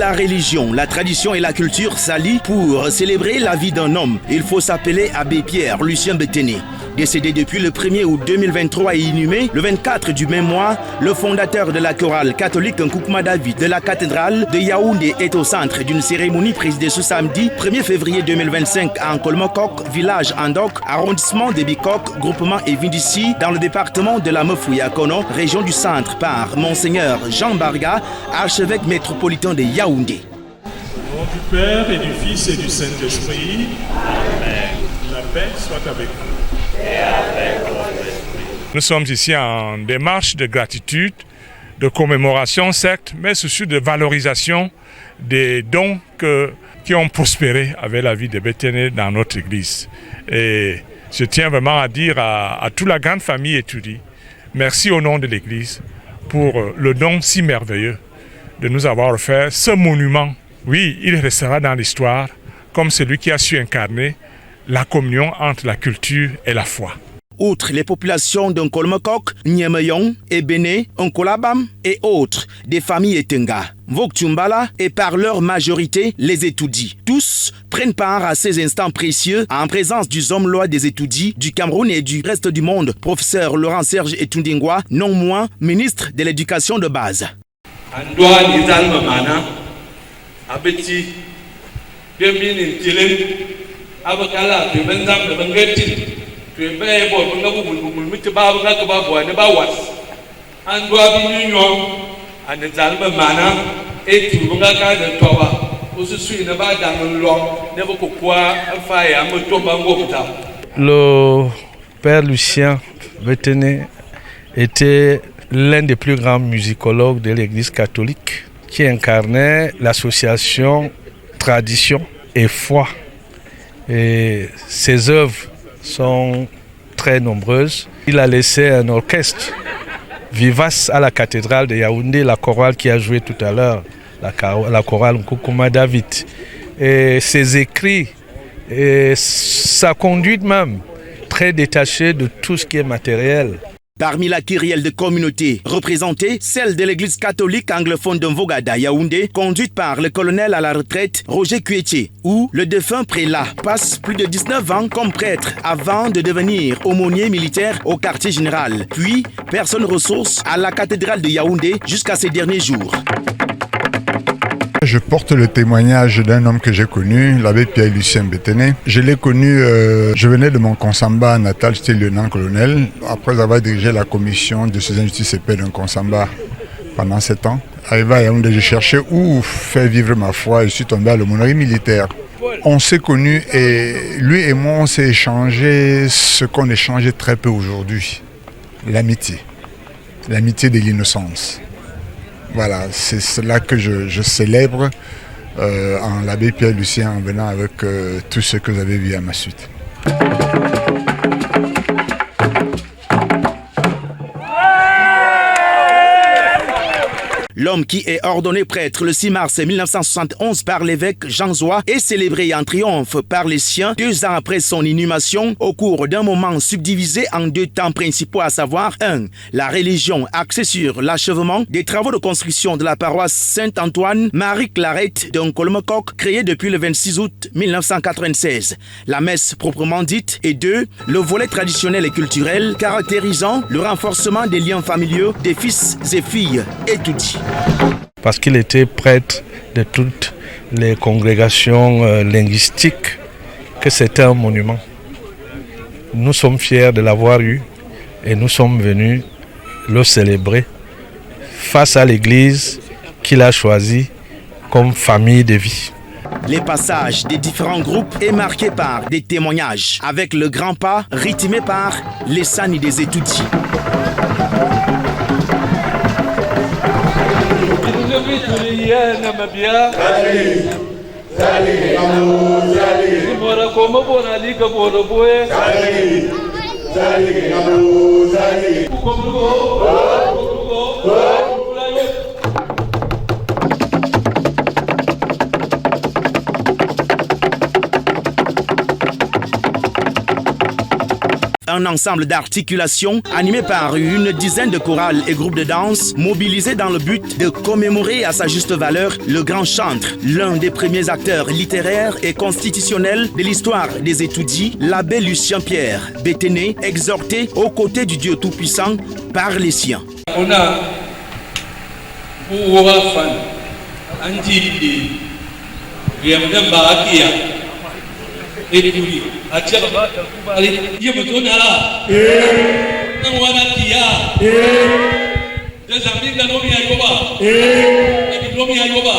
la religion, la tradition et la culture s'allient pour célébrer la vie d'un homme. Il faut s'appeler Abbé Pierre Lucien Bétené. Décédé depuis le 1er août 2023 et inhumé le 24 du même mois, le fondateur de la chorale catholique Nkoukouma David de la cathédrale de Yaoundé est au centre d'une cérémonie présidée ce samedi 1er février 2025 à Nkolmokok, village Andok, arrondissement de Bikok, groupement Evindici, dans le département de la Mefouya-Kono, région du centre, par Monseigneur Jean Barga, archevêque métropolitain de Yaoundé. Au nom du Père et du Fils et du Saint-Esprit, Amen. La paix soit avec vous. Nous sommes ici en démarche de gratitude, de commémoration certes, mais surtout de valorisation des dons qui ont prospéré avec la vie de Bétené dans notre église. Et je tiens vraiment à dire à toute la grande famille étudie, merci au nom de l'église pour le don si merveilleux de nous avoir offert ce monument. Oui, il restera dans l'histoire comme celui qui a su incarner la communion entre la culture et la foi. Outre les populations d'Nkolmokok, Nyemeyong, Ebene, Nkolabam et autres, des familles Etenga, Voktumbala et par leur majorité les étoudis. Tous prennent part à ces instants précieux en présence du homme-loi des étoudis du Cameroun et du reste du monde, professeur Laurent-Serge Etundingwa, non moins ministre de l'éducation de base. Abakala tu benzam de bangeti tu be bo banga bubul mit babu ka ba bo ne ba was an do abi nyo an zalba mana e tu banga ka de toba osusu ne ba dan lo ne ba ko kwa fa ya mo to ba ngopta. Le père Lucien Bétené était l'un des plus grands musicologues de l'église catholique qui incarnait l'association tradition et foi. Et ses œuvres sont très nombreuses. Il a laissé un orchestre vivace à la cathédrale de Yaoundé, la chorale qui a joué tout à l'heure, la chorale Nkoukouma David. Et ses écrits, et sa conduite même, très détachée de tout ce qui est matériel. Parmi la kyrielle de communautés représentée, celle de l'église catholique anglophone de Mvogada Yaoundé, conduite par le colonel à la retraite Roger Kuetier, où le défunt prélat passe plus de 19 ans comme prêtre avant de devenir aumônier militaire au quartier général, puis personne ressource à la cathédrale de Yaoundé jusqu'à ses derniers jours. Je porte le témoignage d'un homme que j'ai connu, l'abbé Pierre Lucien Bétené. Je l'ai connu, je venais de mon Konsamba natal, j'étais lieutenant-colonel. Après avoir dirigé la commission de ces injustices et paix d'un Konsamba pendant 7 ans. Arrivé à Yaoundé, je cherchais où faire vivre ma foi et je suis tombé à l'aumônerie militaire. On s'est connus et lui et moi on s'est échangé ce qu'on échangeait très peu aujourd'hui. L'amitié. L'amitié de l'innocence. Voilà, c'est cela que je célèbre en l'abbé Pierre Lucien en venant avec tout ce que vous avez vu à ma suite. L'homme qui est ordonné prêtre le 6 mars 1971 par l'évêque Jean Zoua est célébré en triomphe par les siens 2 ans après son inhumation au cours d'un moment subdivisé en 2 temps principaux, à savoir 1. La religion axée sur l'achèvement des travaux de construction de la paroisse Saint-Antoine Marie-Clarette de Nkolmokok créée depuis le 26 août 1996. La messe proprement dite et 2. Le volet traditionnel et culturel caractérisant le renforcement des liens familiaux des fils et filles étoudis. Parce qu'il était prêtre de toutes les congrégations linguistiques, que c'était un monument. Nous sommes fiers de l'avoir eu et nous sommes venus le célébrer face à l'église qu'il a choisie comme famille de vie. Les passages des différents groupes est marqué par des témoignages avec le grand pas rythmé par les sani des étoudis. un ensemble d'articulation animé par une dizaine de chorales et groupes de danse mobilisés dans le but de commémorer à sa juste valeur le grand chantre, l'un des premiers acteurs littéraires et constitutionnels de l'histoire des étoudis, l'abbé Lucien Pierre Bétené, exhorté aux côtés du Dieu Tout-Puissant par les siens. On a Bouwafan, Anjili, Riamdemba Eduri, Achaba, Yamatonala, Nawanakia, there's a big Lomia Yoba, Lomia Yoba,